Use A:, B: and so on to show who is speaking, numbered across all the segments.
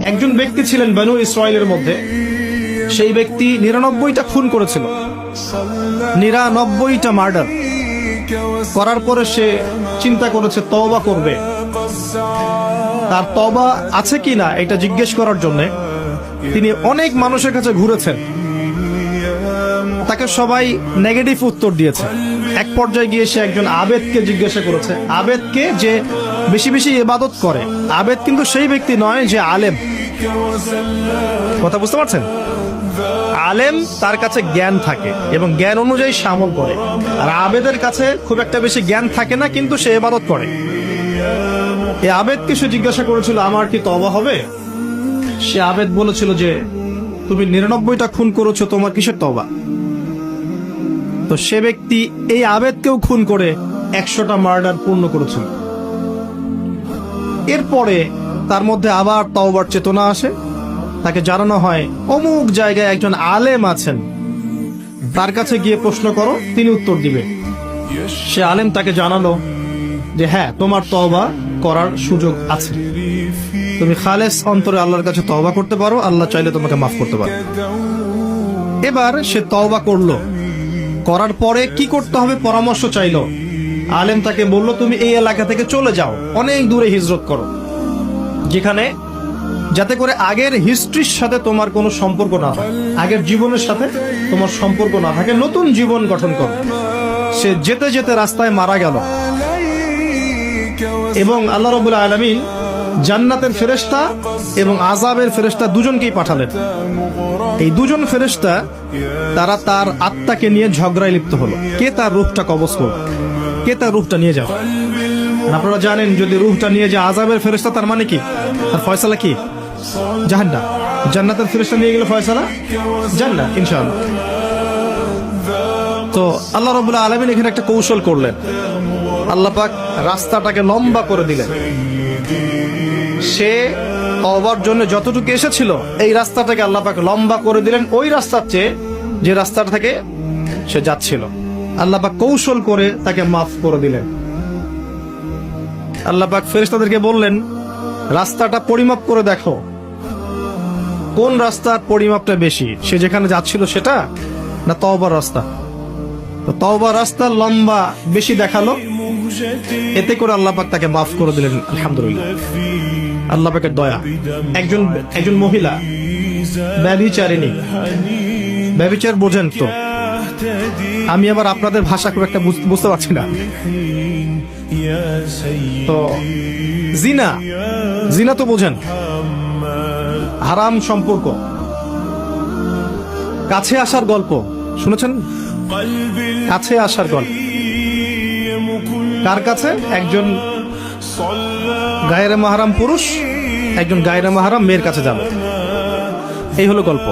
A: একজন ব্যক্তি ছিলেন বনু ইসরাইলের মধ্যে, সেই ব্যক্তি 99টা খুন করেছিল, 99টা মার্ডার করার পরে সে চিন্তা করেছে তওবা করবে। তার তওবা আছে কিনা এটা জিজ্ঞেস করার জন্য তিনি অনেক মানুষের কাছে ঘুরেছেন। তাকে সবাই নেগেটিভ উত্তর দিয়েছে। এক পর্যায়ে গিয়ে সে একজন আবেদকে জিজ্ঞাসা করেছে, আবেদকে যে বেশি বেশি ইবাদত করে। আবেদ কিন্তু সেই ব্যক্তি নয় যে আলেম, কথা বুঝতে পারছেন? আলেম তার কাছে জ্ঞান থাকে এবং জ্ঞান অনুযায়ী সে আমল করে, আর আবেদের কাছে খুব একটা বেশি জ্ঞান থাকে না কিন্তু সে ইবাদত করে। এই আবেদকে সে জিজ্ঞাসা করেছিল আমার কি তওবা হবে? সে আবেদ বলেছিল যে তুমি 99টা খুন করেছো, তোমার কিসের তওবা? তো সে ব্যক্তি এই আবেদকেও খুন করে 100টা মার্ডার পূর্ণ করেছিল। এরপরে তার মধ্যে আবার তওবার চেতনা আসে, তাকে জানানো হয় অমুক জায়গায় একজন আলেম আছেন, তার কাছে গিয়ে প্রশ্ন করো, তিনি উত্তর দিবে। সে আলেম তাকে জানালো যে হ্যাঁ, তোমার তওবা করার সুযোগ আছে, তুমি খালেস অন্তরে আল্লাহর কাছে তওবা করতে পারো, আল্লাহ চাইলে তোমাকে মাফ করতে পারো। এবার সে তওবা করলো, করার পরে কি করতে হবে পরামর্শ চাইলো। আলেম তাকে বলল তুমি এই এলাকা থেকে চলে যাও, অনেক দূরে হিজরত করো, যেখানে যাতে করে আগের হিস্ট্রির সাথে তোমার কোনো সম্পর্ক না থাকে, আগের জীবনের সাথে তোমার সম্পর্ক না থাকে, নতুন জীবন গঠন করো। সে যেতে যেতে রাস্তায় মারা গেল এবং আল্লাহ রাব্বুল আলামিন জান্নাতের ফেরেশতা এবং আযাবের ফেরেশতা দুজনকেই পাঠালেন। এই দুজন ফেরেশতা তারা তার আত্মাকে নিয়ে ঝগড়ায় লিপ্ত হলো, কে তার রূহটা কবজ করবে, কে তার রূহটা নিয়ে যাবে। আপনারা জানেন যদি রূহটা নিয়ে যায় আযাবের ফেরেশতা, তার মানে কি? তার ফয়সালা কি? জাহান্নাম। জান্নাতের ফেরেশতা নিয়ে গেলে ফয়সালা জান্নাত ইনশাআল্লাহ। তো আল্লাহ রাব্বুল আলামিন এখানে একটা কৌশল করলেন। আল্লাহ পাক রাস্তাটাকে লম্বা করে দিলেন। সে তওবার জন্য যতটুকু এসেছিল এই রাস্তাটাকে আল্লাহ পাক লম্বা করে দিলেন ওই রাস্তার চেয়ে, যে রাস্তাটা থেকে সে যাচ্ছিল। আল্লাহ পাক কৌশল করে তাকে মাফ করে দিলেন। আল্লাহ পাক ফেরেশতাদেরকে বললেন রাস্তাটা পরিমাপ করে দেখো, কোন রাস্তার পরিমাপটা বেশি, সে যেখানে যাচ্ছিল সেটা না তওবার রাস্তা? তো তওবার রাস্তা লম্বা বেশি দেখালো, এতে করে আল্লাহ পাক তাকে মাফ করে দিলেন। আলহামদুলিল্লাহ, আল্লাহ পাকের দয়া। একজন মহিলা ব্যভিচারিণী, ব্যভিচার বোঝেন তো? আমি আবার আপনাদের ভাষা খুব একটা বুঝতে পারছি না। তো জিনা, জিনা তো বোঝেন, হারাম সম্পর্ক, কাছে আসার গল্প শুনেছেন? কাছে আসার গল্প কার কাছে? একজন গায়রে মাহরাম পুরুষ একজন গায়রে মাহরাম মেয়ের কাছে যাবে, এই হলো গল্প।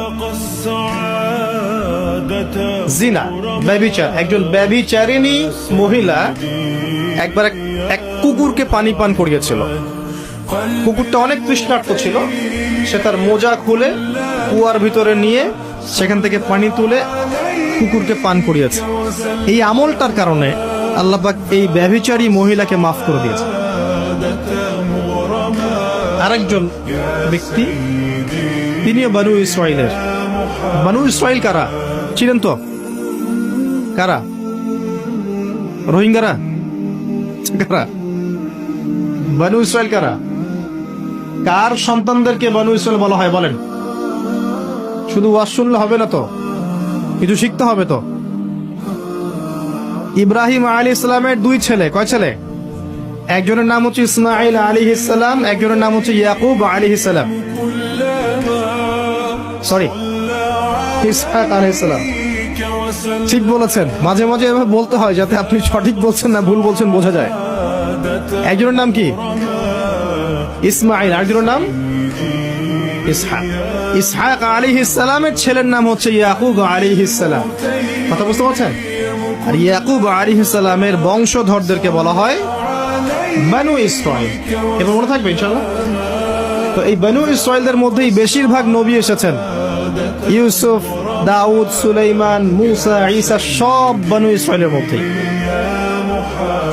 A: জিনা, ব্যভিচার। একজন ব্যভিচারিণী মহিলা একবার এক কুকুরকে পানি পান করিয়েছিল। কুকুরটা অনেক তৃষ্ণার্ত ছিল, সে তার মোজা খুলে কুয়ার ভিতরে নিয়ে সেখান থেকে পানি তুলে কুকুরকে পান করিয়েছে। এই আমলটার কারণে আল্লাহ পাক এই ব্যভিচারী মহিলাকে মাফ করে দিয়েছে। আরেকজন ব্যক্তি, তিনিও বনু ইসরাইলের। বনু ইসরাইল কারা ছিলেন তো? কারা? রোহিঙ্গারা? কারা বনু ইসরাইল? কারা? কার সন্তানদেরকে বনু ইসরাইল বলা হয় বলেন? শুধু ওয়াজ শুনলে হবে না তো, কিছু শিখতে হবে তো। ইব্রাহিম আলাইহিস সালামের দুই ছেলে, কয় ছেলে? একজনের নাম হচ্ছে ইসমাঈল আলাইহিস সালাম, একজনের নাম হচ্ছে ইয়াকুব আলাইহিস সালাম, সরি ইসহাক আলাইহিস সালাম। ঠিক বলেছেন, মাঝে মাঝে এভাবে বলতে হয় যাতে আপনি সঠিক বলছেন না ভুল বলছেন বোঝা যায়। একজনের নাম কি? ইসমাঈল, আরেকজনের নাম ইসহাক। ইসহাক আলাইহিস সালামের ছেলের নাম হচ্ছে ইয়াকুব আলাইহিস সালাম। কথা বুঝতে পারছেন? আর ইয়াকুব আলাইহিস সালামের বংশধরদেরকে বলা হয় বনু ইসরাইল। এবার মনে থাকবে ইনশাআল্লাহ। তো এই বনু ইসরাইলদের মধ্যেই বেশিরভাগ নবী এসেছেন। ইউসুফ, দাউদ, সুলাইমান, মুসা, ঈসা সব বনু ইসরাইলের মধ্যে।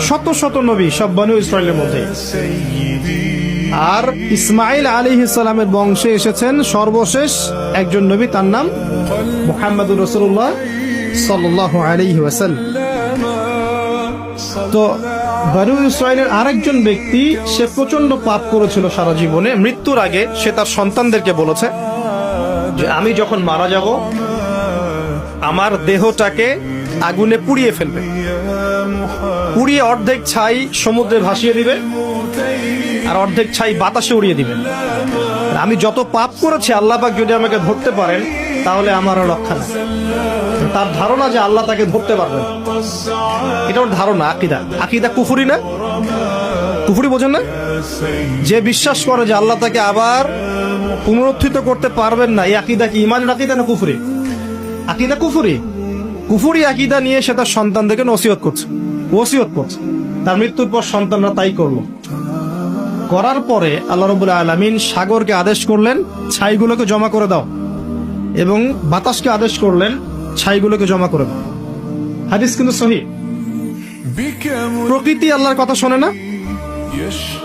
A: শত শত নবী সব বনু ইসরাইলের মধ্যে। আর ইসমাইল আলাইহিস সালামের বংশে এসেছেন সর্বশেষ একজন নবী, তার নাম মুহাম্মদুর রাসূলুল্লাহ সাল্লাল্লাহু আলাইহি ওয়াসাল্লাম। তো বনু ইসরাইলের আরেকজন ব্যক্তি, সে প্রচন্ড পাপ করেছিল সারা জীবনে। মৃত্যুর আগে সে তার সন্তানদেরকে বলেছে যে আমি যখন মারা যাব আমার দেহটাকে আগুনে পুড়িয়ে ফেলবে, পুড়িয়ে অর্ধেক ছাই সমুদ্রে ভাসিয়ে দিবে আর অর্ধেক ছাই বাতাসে উড়িয়ে দিবে। আমি যত পাপ করেছি আল্লাহ পাক যদি আমাকে ধরতে পারেন তাহলে আমার আর রক্ষা নেই। তার ধারণা যে আল্লাহ তাকে ধরতে পারবেন, এটা ওর ধারণা। আকীদা কুফরি না? কুফরি বোঝেন না? যে বিশ্বাস করে যে আল্লাহ তাকে আবার পুনরুত্থিত করতে পারবেন না, এই আকীদা কি ঈমানের আকীদা না কুফরি? আকীদা কুফরি। কুফরি আকীদা নিয়ে সে তার সন্তানদেরকে ওসিয়ত করছে। তার মৃত্যুর পর সন্তানরা তাই করলো। করার পরে আল্লাহ রাব্বুল আলামিন সাগরকে আদেশ করলেন ছাইগুলোকে জমা করে দাও, এবং বাতাসকে আদেশ করলেন ছাইগুলোকে জমা করে দাও। হাদিস কিন্তু সহিহ। প্রকৃতি আল্লাহর কথা শোনে না?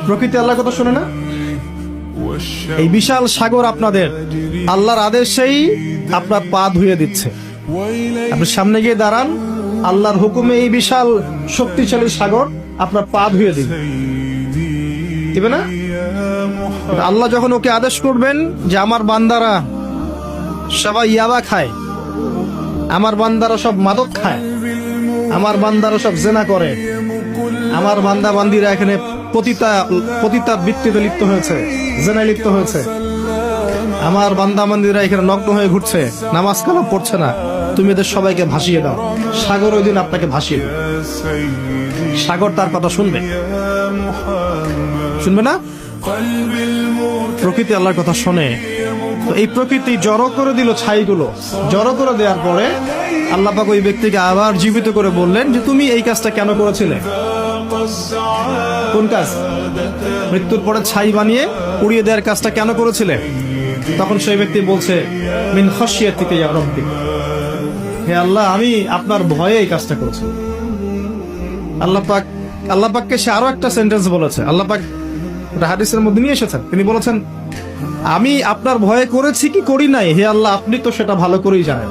A: প্রকৃতি আল্লাহর কথা শোনে না? এই বিশাল সাগর আপনাদের আল্লাহর আদেশেই আপনার পা ধুয়ে দিচ্ছে। আপনি সামনে গিয়ে দাঁড়ান, আল্লাহর হুকুমে এই বিশাল শক্তিশালী সাগর আপনার পা ধুয়ে দিবে না? আল্লাহ যখন ওকে আদেশ করবেন যে আমার বান্দারা সবাই ইয়াবা খায়, আমার বান্দারা সব মাদক খায়, আমার বান্দারা সব জেনা করে, আমার বান্দা বান্দিরা এখানে পতিতা বৃত্তিতে লিপ্ত হয়েছে, জেনায় লিপ্ত হয়েছে, আমার বান্দা বান্দিরা এখানে নগ্ন হয়ে ঘুরছে, নামাজ কালাম পড়ছে না, তুমি এদের সবাইকে ভাসিয়ে দাও। সাগর ওই দিন আপনাকে ভাসিয়ে দেবে। সাগর তার কথা শুনবে না? প্রকৃতি আল্লাহর কথা শোনে। তো এই প্রকৃতি জড়ো করে দিল ছাইগুলো। জড়ো করে দেওয়ার পরে আল্লাহ পাক ওই ব্যক্তিকে আবার জীবিত করে বললেন যে তুমি এই কাজটা কেন করেছিলে? কোন কাজ? মৃত্যুর পরে ছাই বানিয়ে উড়িয়ে দেওয়ার কাজটা কেন করেছিলে? তখন সেই ব্যক্তি বলছে মিন খাশিয়াতিকা ইয়া রাব্বি, হে আল্লাহ আমি আপনার ভয়ে এই কাজটা করেছি। আল্লাহ পাককে সে আরো একটা সেন্টেন্স বলেছে। আল্লাহ পাক এটা হাদিসের মধ্যে নিয়ে এসেছেন। তিনি বলেছেন আমি আপনার ভয়ে করেছি কি করি নাই, হে আল্লাহ আপনি তো সেটা ভালো করেই জানেন।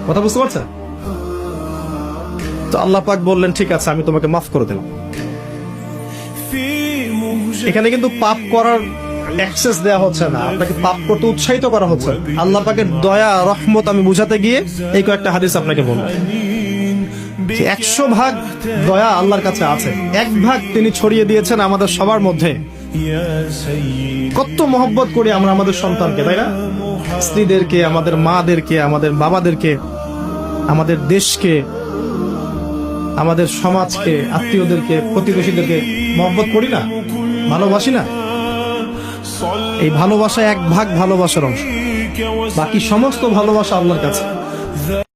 A: কথা বুঝতে পারছেন? তো আল্লাহ পাক বললেন ঠিক আছে আমি তোমাকে মাফ করে দিলাম। এখানে কিন্তু পাপ করার অ্যাক্সেস দেওয়া হচ্ছে না, আপনাকে পাপ করতে উৎসাহিত করা হচ্ছে। আল্লাহ পাকের দয়া রহমত আমি বুঝাতে গিয়ে এই কয়েকটা হাদিস আপনাকে বললাম। 100 ভাগ দয়া আল্লাহর কাছে আছে, 1 ভাগ তিনি ছড়িয়ে দিয়েছেন আমাদের সবার মধ্যে। কত মহব্বত করি আমরা আমাদের সন্তানকে, তাই না? স্ত্রীদেরকে, আমাদের মাদেরকে, আমাদের বাবাদেরকে, আমাদের দেশকে, আমাদের সমাজকে, আত্মীয়দেরকে, প্রতিবেশীদেরকে মহব্বত করি না, ভালোবাসি না? এই ভালোবাসা 1 ভাগ ভালোবাসার অংশ, বাকি সমস্ত ভালোবাসা আল্লাহর কাছে।